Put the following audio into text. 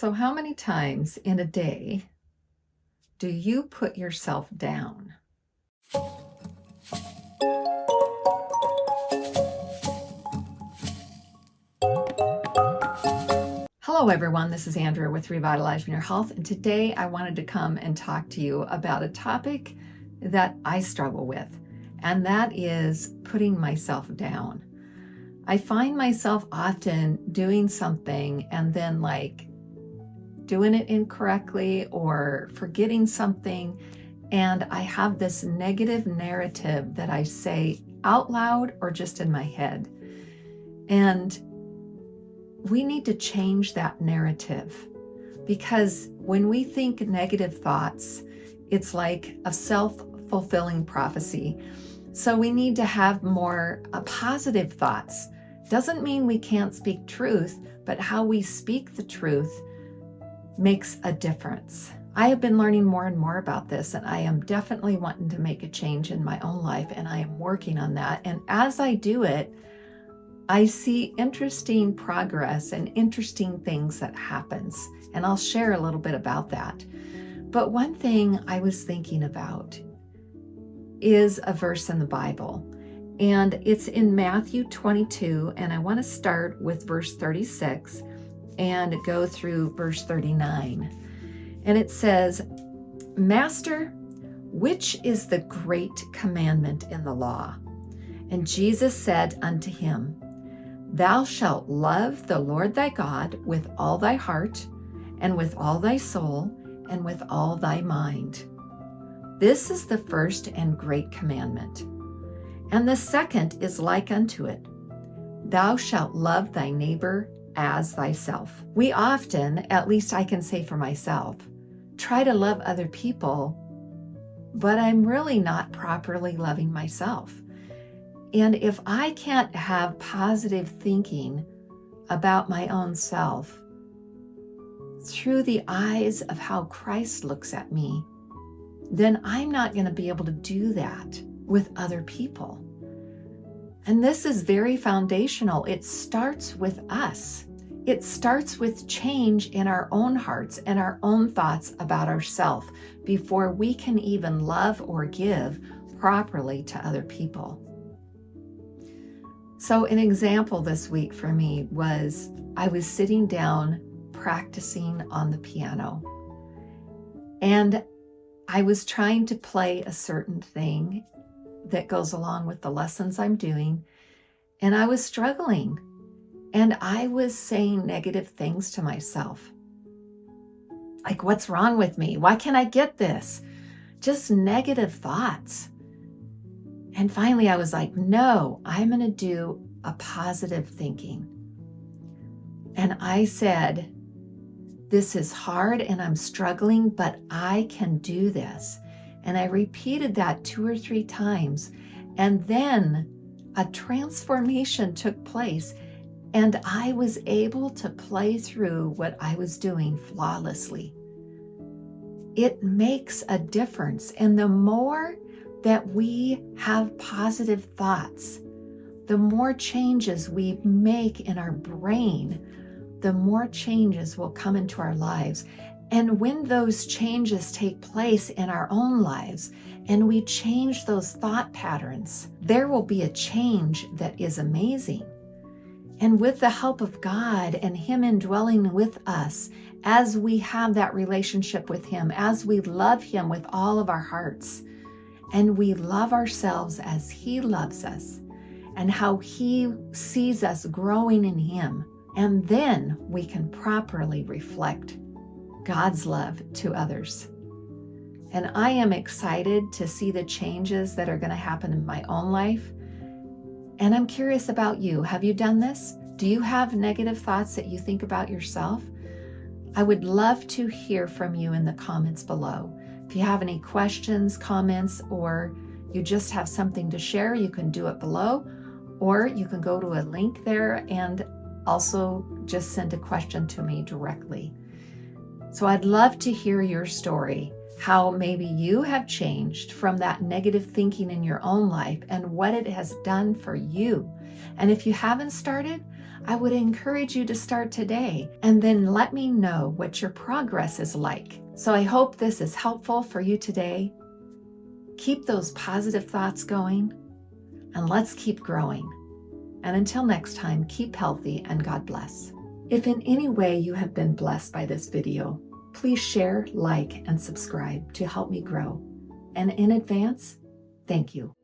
So, how many times in a day do you put yourself down? Hello, everyone. This is Andrea with Revitalizing Your Health, and today I wanted to come and talk to you about a topic that I struggle with, and that is putting myself down. I find myself often doing something and then doing it incorrectly or forgetting something, and I have this negative narrative that I say out loud or just in my head. And we need to change that narrative, because when we think negative thoughts, it's like a self-fulfilling prophecy. So we need to have more positive thoughts. Doesn't mean we can't speak truth, but how we speak the truth makes a difference. I have been learning more and more about this, and I am definitely wanting to make a change in my own life, and I am working on that. And as I do it, I see interesting progress and interesting things that happens, and I'll share a little bit about that. But one thing I was thinking about is a verse in the Bible, and it's in Matthew 22, and I want to start with verse 36 and go through verse 39. And it says, "Master, which is the great commandment in the law?" And Jesus said unto him, "Thou shalt love the Lord thy God with all thy heart, and with all thy soul, and with all thy mind. This is the first and great commandment. And the second is like unto it. Thou shalt love thy neighbor as thyself." We often, at least I can say for myself, try to love other people, but I'm really not properly loving myself. And if I can't have positive thinking about my own self through the eyes of how Christ looks at me, then I'm not going to be able to do that with other people. And this is very foundational. It starts with us. It starts with change in our own hearts and our own thoughts about ourselves before we can even love or give properly to other people. So an example this week for me was I was sitting down practicing on the piano, and I was trying to play a certain thing that goes along with the lessons I'm doing, and I was struggling, and I was saying negative things to myself. Like, what's wrong with me? Why can't I get this? Just negative thoughts. And finally I was like, no, I'm going to do a positive thinking. And I said, this is hard and I'm struggling, but I can do this. And I repeated that 2 or 3 times. And then a transformation took place, and I was able to play through what I was doing flawlessly. It makes a difference. And the more that we have positive thoughts, the more changes we make in our brain, the more changes will come into our lives. And when those changes take place in our own lives and we change those thought patterns, there will be a change that is amazing. And with the help of God and Him indwelling with us, as we have that relationship with Him, as we love Him with all of our hearts, and we love ourselves as He loves us, and how He sees us growing in Him, and then we can properly reflect God's love to others. And I am excited to see the changes that are going to happen in my own life. And I'm curious about you. Have you done this? Do you have negative thoughts that you think about yourself? I would love to hear from you in the comments below. If you have any questions, comments, or you just have something to share, you can do it below, or you can go to a link there and also just send a question to me directly. So I'd love to hear your story, how maybe you have changed from that negative thinking in your own life and what it has done for you. And if you haven't started, I would encourage you to start today and then let me know what your progress is like. So I hope this is helpful for you today. Keep those positive thoughts going and let's keep growing. And until next time, keep healthy and God bless. If in any way you have been blessed by this video, please share, like, and subscribe to help me grow. And in advance, thank you.